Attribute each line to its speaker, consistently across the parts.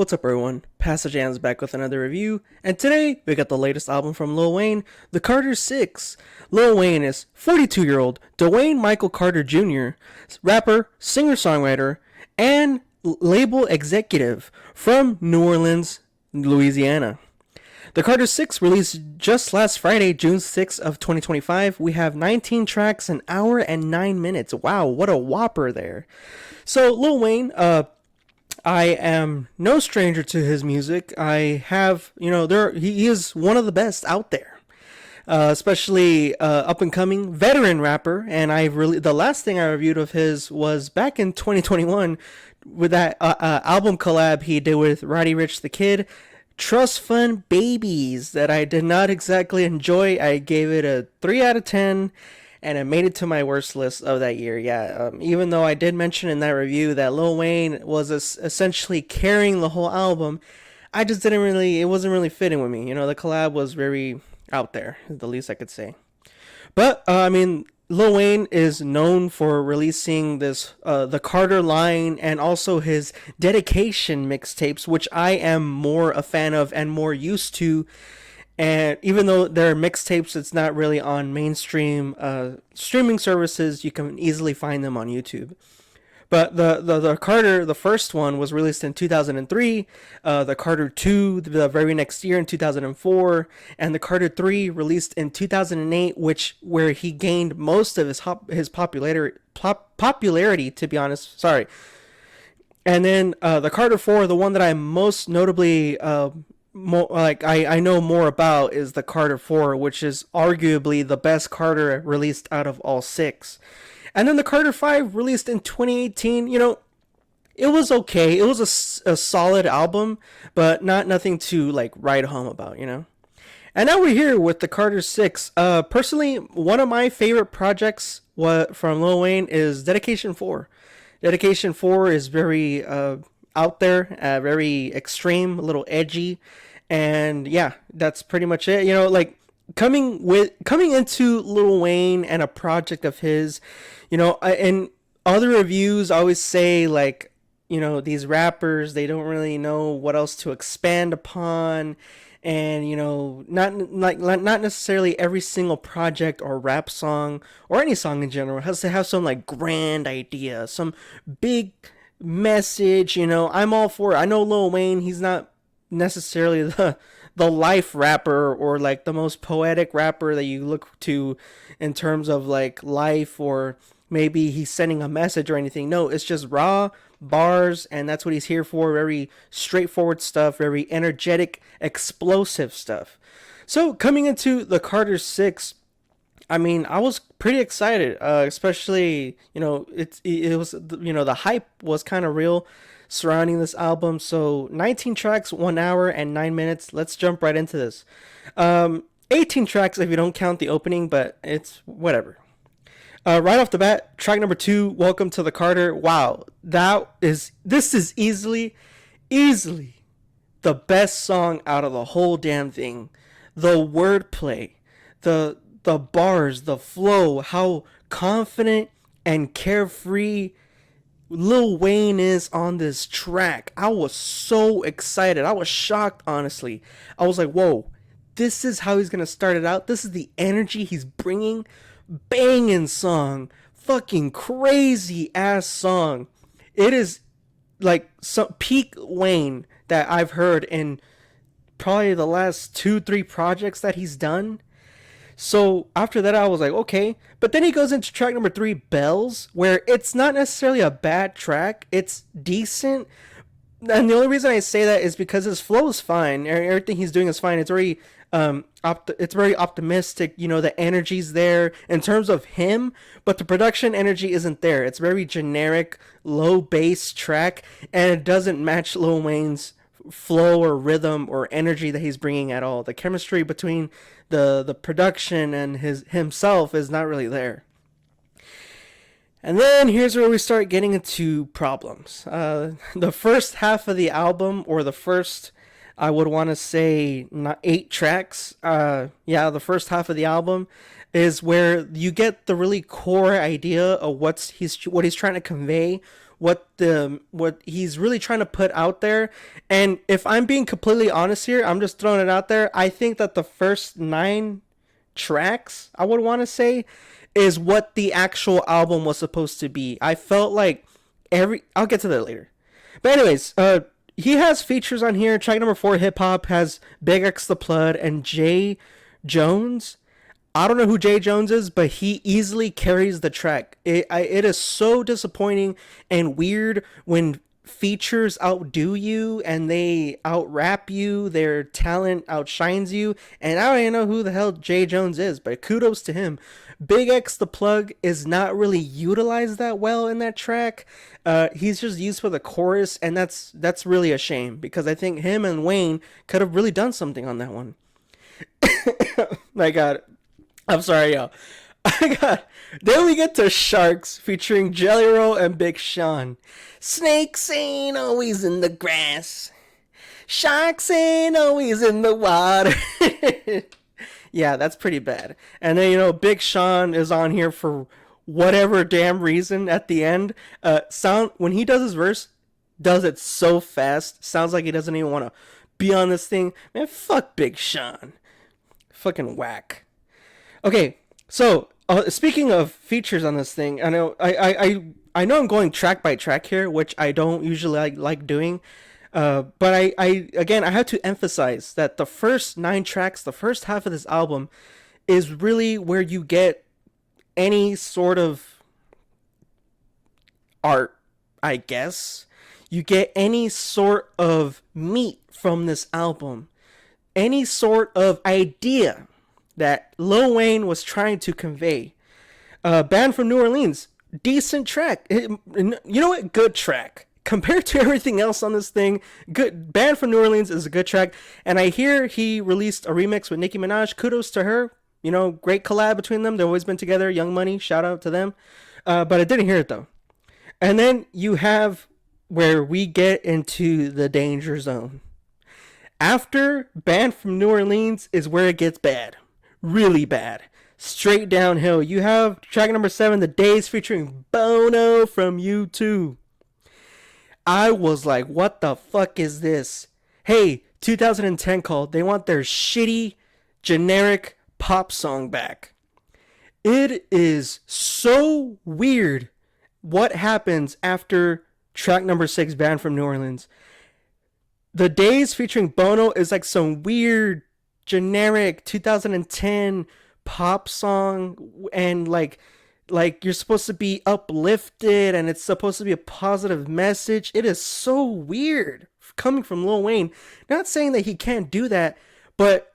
Speaker 1: what's up everyone? Pastor JAMZ back with another review, and today we got the latest album from Lil Wayne, The Carter 6. Lil Wayne is 42-year-old Dwayne Michael Carter Jr., rapper, singer-songwriter, and label executive from New Orleans, Louisiana. The Carter 6 released just last Friday, June 6th of 2025. We have 19 tracks, an hour and 9 minutes. Wow, what a whopper there. So Lil Wayne, I am no stranger to his music. I have, he is one of the best out there, especially up and coming veteran rapper. And the last thing I reviewed of his was back in 2021 with that album collab he did with Roddy Ricch the Kid, Trust Fund Babies, that I did not exactly enjoy. I gave it a 3 out of 10. And it made it to my worst list of that year. Yeah, even though I did mention in that review that Lil Wayne was essentially carrying the whole album, I just it wasn't really fitting with me. The collab was very out there, the least I could say. But, Lil Wayne is known for releasing the Carter line and also his dedication mixtapes, which I am more a fan of and more used to. And even though they're mixtapes, it's not really on mainstream streaming services. You can easily find them on YouTube. But the Carter, the first one, was released in 2003. The Carter 2, the very next year in 2004. And the Carter 3 released in 2008, where he gained most of his popularity, to be honest. Sorry. And then the Carter 4, the one that I most notably I know more about, is the Carter 4, which is arguably the best Carter released out of all 6. And then the Carter 5 released in 2018. It was okay. It was a solid album, but nothing to write home about, And now we're here with the Carter 6. Personally, one of my favorite projects from Lil Wayne is Dedication 4. Dedication 4 is very out there, very extreme, a little edgy, and yeah, that's pretty much it. Coming into Lil Wayne and a project of his, in other reviews I always say these rappers, they don't really know what else to expand upon, and not necessarily every single project or rap song or any song in general has to have some grand idea, some big message. I'm all for it. I know Lil Wayne, he's not necessarily the life rapper or the most poetic rapper that you look to in terms of life, or maybe he's sending a message or anything. No, it's just raw bars, and that's what he's here for. Very straightforward stuff, very energetic, explosive stuff. So coming into the Carter 6, I was pretty excited, especially, it was, the hype was kind of real surrounding this album. So 19 tracks, 1 hour and 9 minutes. Let's jump right into this. 18 tracks if you don't count the opening, but it's whatever. Right off the bat, track number 2, Welcome to the Carter. Wow, this is easily the best song out of the whole damn thing. The wordplay, the bars, the flow, how confident and carefree Lil Wayne is on this track. I was so excited. I was shocked, honestly. I was like, whoa, this is how he's going to start it out. This is the energy he's bringing. Banging song. Fucking crazy ass song. It is some peak Wayne that I've heard in probably the last 2-3 projects that he's done. So after that, I was like, okay. But then he goes into track number 3, Bells, where it's not necessarily a bad track. It's decent. And the only reason I say that is because his flow is fine. Everything he's doing is fine. It's very it's very optimistic. The energy's there in terms of him, but the production energy isn't there. It's very generic, low bass track, and it doesn't match Lil Wayne's flow or rhythm or energy that he's bringing at all. The chemistry between the production and himself is not really there. And then here's where we start getting into problems. The first half of the album, or the first, I would want to say, 8 tracks. The first half of the album is where you get the really core idea of what he's trying to convey what he's really trying to put out there. And if I'm being completely honest here, I'm just throwing it out there. I think that the first 9 tracks, I would want to say, is what the actual album was supposed to be. I felt like I'll get to that later. But anyways, he has features on here. Track number 4, Hip Hop, has Big X the Plug and Jay Jones. I don't know who Jay Jones is, but he easily carries the track. It is so disappointing and weird when features outdo you and they out rap you. Their talent outshines you. And I don't even know who the hell Jay Jones is, but kudos to him. Big X the Plug is not really utilized that well in that track. He's just used for the chorus, and that's really a shame, because I think him and Wayne could have really done something on that one. My God. I'm sorry, yo. Then we get to Sharks featuring Jelly Roll and Big Sean. Snakes ain't always in the grass. Sharks ain't always in the water. Yeah, that's pretty bad. And then, Big Sean is on here for whatever damn reason at the end. When he does his verse, does it so fast. Sounds like he doesn't even want to be on this thing. Man, fuck Big Sean. Fucking whack. Okay, so speaking of features on this thing, I know I know I'm going track by track here, which I don't usually like doing. But I have to emphasize that the first 9 tracks, the first half of this album, is really where you get any sort of art, I guess. You get any sort of meat from this album. Any sort of idea that Lil Wayne was trying to convey. Band from New Orleans, decent track. You know what? Good track. Compared to everything else on this thing, good. Band from New Orleans is a good track. And I hear he released a remix with Nicki Minaj. Kudos to her. Great collab between them. They've always been together. Young Money, shout out to them. But I didn't hear it though. And then you have where we get into the danger zone. After Band from New Orleans is where it gets bad. Really bad. Straight downhill. You have track number 7, The Days, featuring Bono from U2. I was like, what the fuck is this? Hey, 2010 called. They want their shitty, generic pop song back. It is so weird what happens after track number 6, Band from New Orleans. The Days featuring Bono is like some weird, generic 2010 pop song, and like you're supposed to be uplifted and it's supposed to be a positive message. It is so weird coming from Lil Wayne. Not saying that he can't do that, but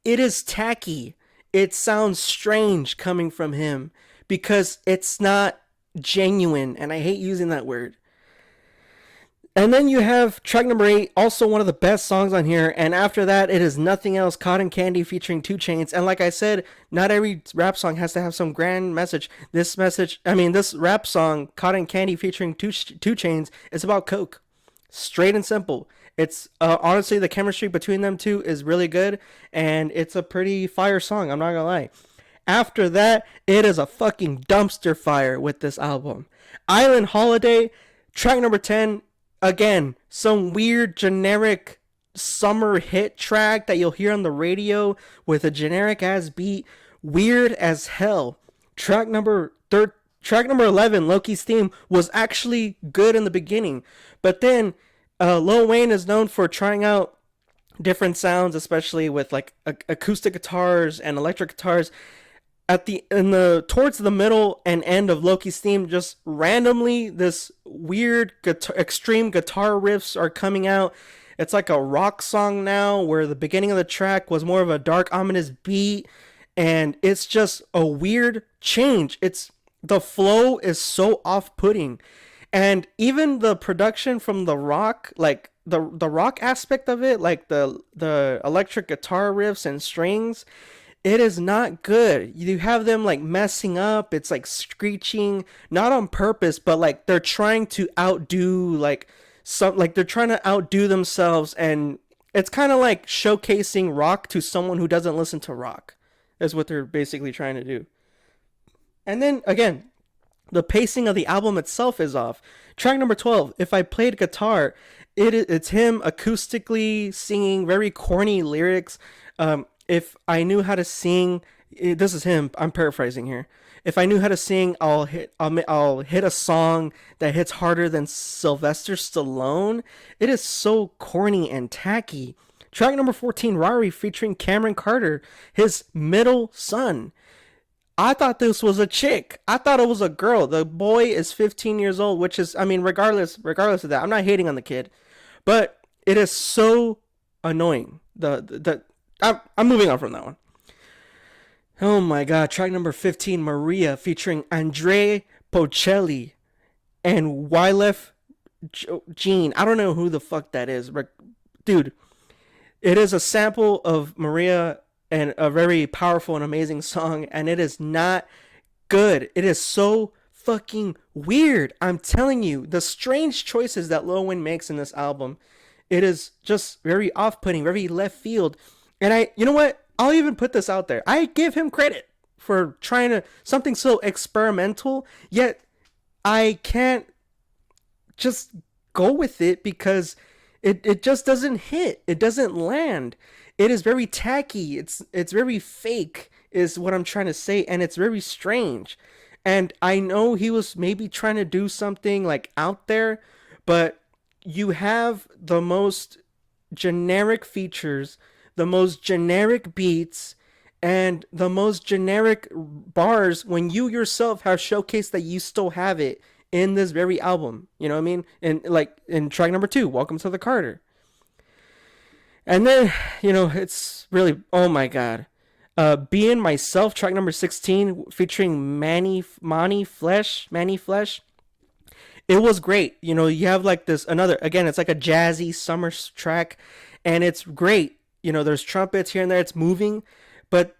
Speaker 1: it is tacky. It sounds strange coming from him because it's not genuine, and I hate using that word. And then you have track number 8, also one of the best songs on here. And after that, it is Nothing Else, Cotton Candy featuring 2 Chainz. And like I said, not every rap song has to have some grand message. This rap song, Cotton Candy featuring 2 Chainz, is about coke. Straight and simple. It's honestly, the chemistry between them two is really good. And it's a pretty fire song, I'm not gonna lie. After that, it is a fucking dumpster fire with this album. Island Holiday, track number 10. Again, some weird generic summer hit track that you'll hear on the radio with a generic ass beat. Weird as hell. Track number 11, Loki's Theme, was actually good in the beginning. But then Lil Wayne is known for trying out different sounds, especially with like acoustic guitars and electric guitars. Towards the middle and end of Loki's Theme, just randomly this weird extreme guitar riffs are coming out. It's like a rock song now, where the beginning of the track was more of a dark, ominous beat, and it's just a weird change. The flow is so off-putting, and even the production from the rock, like the rock aspect of it, like the electric guitar riffs and strings, it is not good. You have them like messing up. It's like screeching, not on purpose, but like they're trying to outdo they're trying to outdo themselves, and it's kind of like showcasing rock to someone who doesn't listen to rock. Is what they're basically trying to do. And then again, The pacing of the album itself is off. Track number 12, If I Played Guitar, it's him acoustically singing very corny lyrics. If I knew how to sing, this is him. I'm paraphrasing here. If I knew how to sing, I'll hit a song that hits harder than Sylvester Stallone. It is so corny and tacky. Track number 14, Rari, featuring Cameron Carter, his middle son. I thought this was a chick. I thought it was a girl. The boy is 15 years old, which is, I mean, regardless of that, I'm not hating on the kid, but it is so annoying. I'm moving on from that one. Oh my god, track number 15, Maria, featuring Andrea Bocelli and Wyclef Jean. I don't know who the fuck that is, but dude, it is a sample of Maria and a very powerful and amazing song, and it is not good. It is so fucking weird. I'm telling you, the strange choices that Lil Wayne makes in this album, it is just very off-putting, very left field. And you know what? I'll even put this out there. I give him credit for trying to something so experimental, yet I can't just go with it because it just doesn't hit. It doesn't land. It is very tacky. It's very fake is what I'm trying to say, and it's very strange. And I know he was maybe trying to do something like out there, but you have the most generic features, the most generic beats, and the most generic bars when you yourself have showcased that you still have it in this very album. You know what I mean? And like in track number 2, Welcome to the Carter. And then, you know, it's really, oh my god. Being Myself, track number 16, featuring Mannie Flesh. It was great. You know, you have like this, again, it's like a jazzy summer track, and it's great. You know, there's trumpets here and there, it's moving, but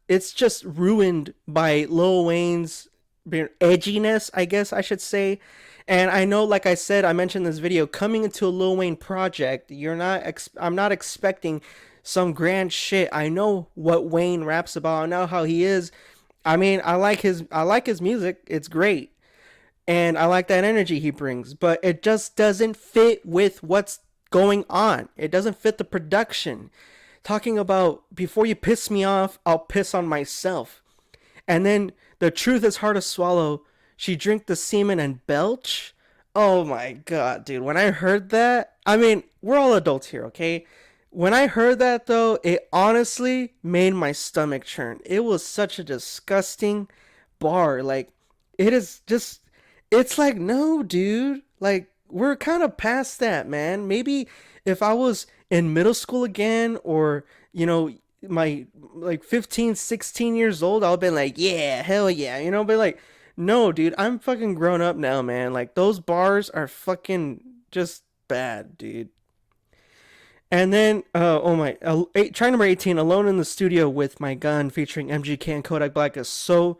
Speaker 1: it's just ruined by Lil Wayne's edginess, I guess I should say. And I know, like I said, I mentioned in this video, coming into a Lil Wayne project, I'm not expecting some grand shit. I know what Wayne raps about. I know how he is. I mean, I like his music. It's great. And I like that energy he brings, but it just doesn't fit with what's going on. It doesn't fit the production. Talking about, before you piss me off, I'll piss on myself. And then, the truth is hard to swallow. She drink the semen and belch. Oh my god, dude. When I heard that, I mean, we're all adults here, okay? When I heard that, though, it honestly made my stomach churn. It was such a disgusting bar. Like, it is just, it's like, no, dude. Like, we're kind of past that, man. Maybe if I was in middle school again, or, you know, my, like, 15, 16 years old, I'll be like, yeah, hell yeah, you know, but like, no, dude, I'm fucking grown up now, man. Like, those bars are fucking just bad, dude. And then, track number 18, Alone in the Studio with My Gun, featuring MGK and Kodak Black, is so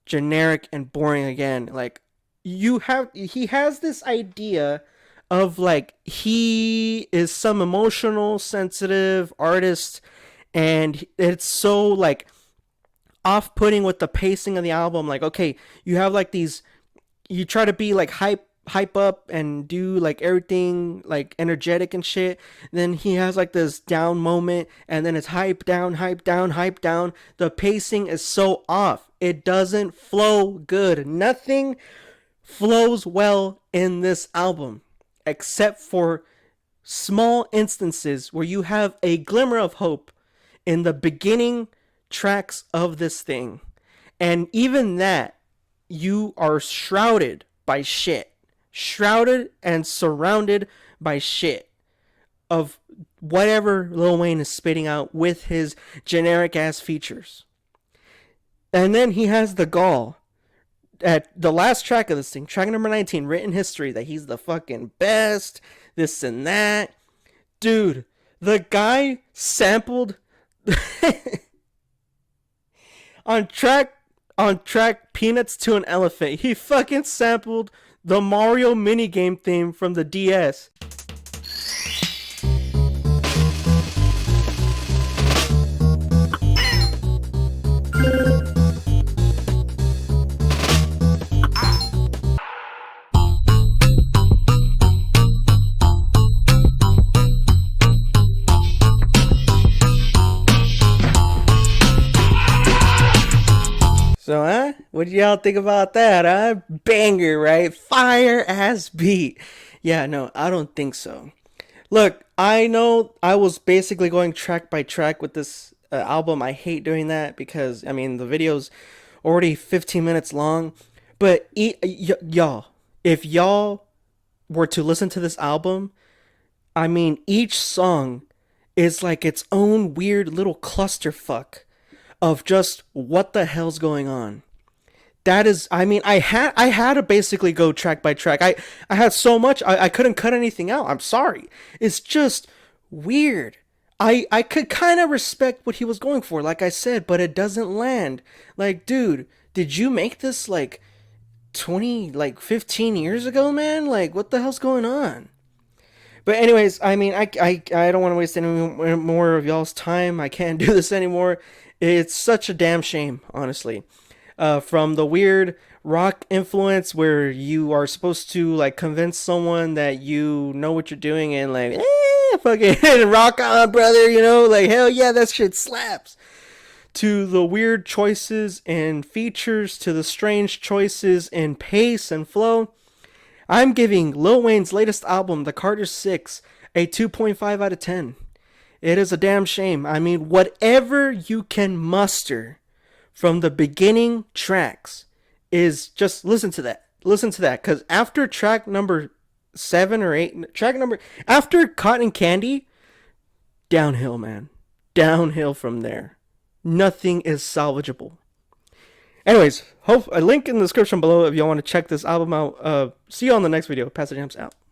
Speaker 1: generic and boring again. Like, he has this idea of, like, he is some emotional, sensitive artist, and it's so, like, off-putting with the pacing of the album. Like, okay, you have like these, you try to be like hype up and do like everything like energetic and shit, then he has like this down moment, and then it's hype down. The pacing is so off. It doesn't flow good. Nothing flows well in this album except for small instances where you have a glimmer of hope in the beginning tracks of this thing, and even that, you are shrouded and surrounded by shit of whatever Lil Wayne is spitting out with his generic ass features. And then he has the gall at the last track of this thing, track number 19, Written History, that he's the fucking best, this and that. Dude, the guy sampled on track Peanuts to an Elephant, he fucking sampled the Mario minigame theme from the DS. So, what do y'all think about that, Banger, right? Fire ass beat. Yeah, no, I don't think so. Look, I know I was basically going track by track with this album. I hate doing that because, I mean, the video's already 15 minutes long. But, y'all, if y'all were to listen to this album, I mean, each song is like its own weird little clusterfuck of just what the hell's going on. That is, I mean, I had to basically go track by track. I had so much I couldn't cut anything out. I'm sorry. It's just weird. I could kind of respect what he was going for, like I said, but it doesn't land. Like, dude, did you make this like 20, like 15 years ago, man? Like, what the hell's going on? But anyways, I mean, I don't want to waste any more of y'all's time. I can't do this anymore. It's such a damn shame, honestly. From the weird rock influence where you are supposed to like convince someone that you know what you're doing and like, fucking rock on, brother, you know, like hell yeah, that shit slaps. To the weird choices and features, to the strange choices in pace and flow. I'm giving Lil Wayne's latest album, The Carter 6, a 2.5 out of 10. It is a damn shame. I mean, whatever you can muster from the beginning tracks is just listen to that. Listen to that. Because after track number 7 or 8, after Cotton Candy, downhill, man. Downhill from there. Nothing is salvageable. Anyways, hope a link in the description below if y'all want to check this album out. See you on the next video. Pass the jams out.